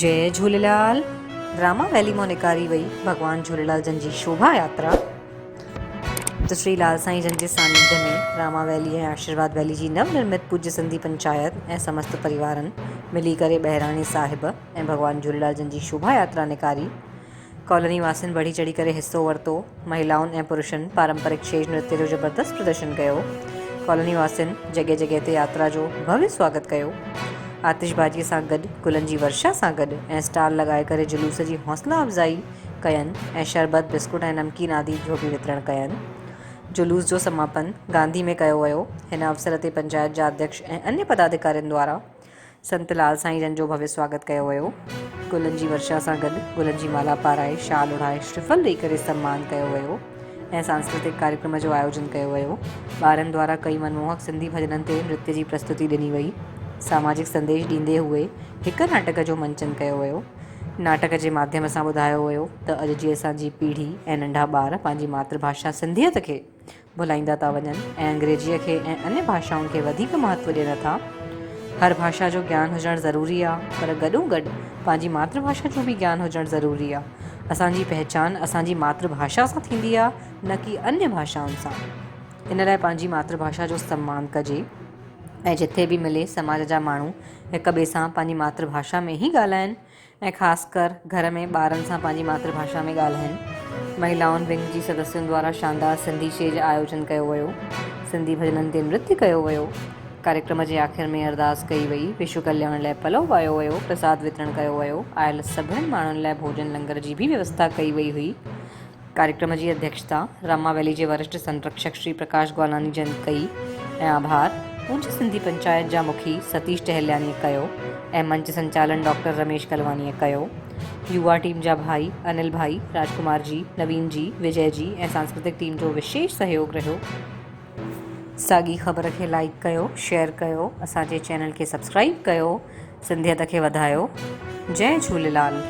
जय Jhulelal. Drama valley में निकारी वई भगवान झूलेलाल जन जी शोभा यात्रा। तो श्री लाल साईं जन के सानिध्य में रामा वैली ऐं आशीर्वाद वैली जी नवनिर्मित पूज्य सिंधी पंचायत ऐं समस्त परिवारन मिली करे बहिराणे साहिब ऐं भगवान झूलेलाल जन जी शोभा यात्रा निकारी। कॉलोनी वासिन बढ़ी चढ़ी करे हिस्सो वरितो। महिलाउनि ऐं पुरुषनि पारंपरिक छेज नृत्य जो ज़बरदस्त प्रदर्शन कयो। कॉलोनी वासिन जगह जगह ते यात्रा जो भव्य स्वागत कयो। आतिशबाजी सां गॾु गुलनि जी वर्षा सां गॾु ऐं स्टाल लॻाए करे जुलूस जी हौसला अफ़ज़ाई कयनि ऐं शरबत बिस्कुट ऐं नमकीन आदि जो बि वितरण कयनि। जुलूस जो समापन गांधी में कयो वियो। हिन अवसर ते पंचायत जा अध्यक्ष ऐं अन्य पदाधिकारियुनि द्वारा संत लाल साईं जन जो भव्य स्वागत कयो वियो। गुलनि जी वर्षा सां गॾु गुलनि जी माला पाराए शाल उड़ाए श्रीफल ॾेई करे सम्मान कयो वियो ऐं सांस्कृतिक कार्यक्रम जो आयोजन कयो वियो। ॿारनि द्वारा कई मनमोहक सिंधी भजननि ते नृत्य जी प्रस्तुति ॾिनी वई। सामाजिक संदेश ॾींदे हुए हिकु नाटक जो मंचन कयो वियो। नाटक जे माध्यम सां ॿुधायो वियो त अॼु जी असांजी पीढ़ी ऐं नंढा ॿार पंहिंजी मातृभाषा सिंधियत खे भुलाईंदा था वञनि ऐं अंग्रेजीअ खे ऐं अन्य भाषाउनि खे वधीक महत्व ॾियनि था। हर भाषा जो ज्ञान हुजणु ज़रूरी आहे, पर गॾो गॾु पंहिंजी मातृभाषा जो बि ज्ञान हुजणु ज़रूरी आहे। असांजी पहचान असांजी मातृभाषा सां थींदी आहे, न कि अन्य भाषाउनि सां। इन लाइ पंहिंजी मातृभाषा जो सम्मान कजे ऐं जिथे बि मिले समाज जा माण्हू हिक ॿिए सां पंहिंजी मातृभाषा में ई ॻाल्हाइनि ऐं ख़ासि कर घर में ॿारनि सां पंहिंजी मातृभाषा में ॻाल्हाइनि। महिलाउनि विंग जी सदस्यनि द्वारा शानदार सिंधी छेज आयोजन कयो वियो। सिंधी भजननि ते नृत्य कयो वियो। कार्यक्रम जे आख़िर में अरदास कई वई। विश्व कल्याण लाइ पलव पायो वियो। प्रसाद वितरण कयो वियो। आयल सभिनी माण्हुनि लाइ भोजन लंगर जी बि व्यवस्था कई वई हुई। कार्यक्रम जी अध्यक्षता रामा वैली जे वरिष्ठ संरक्षक श्री प्रकाश ग्वालानी जन कई ऐं आभार पूज्य सिंधी पंचायत जा मुखी सतीश टहलियानीअ कयो ऐं मंच संचालन डॉक्टर रमेश कलवानीअ कयो। युवा टीम जा भाई अनिल भाई, राजकुमार जी, नवीन जी, विजय जी ऐं सांस्कृतिक टीम जो विशेष सहयोग रहियो। साॻी ख़बर खे लाइक कयो, शेयर कयो, असांजे चैनल खे सब्सक्राइब कयो, सिंधियत खे वधायो। जय झूलेलाल।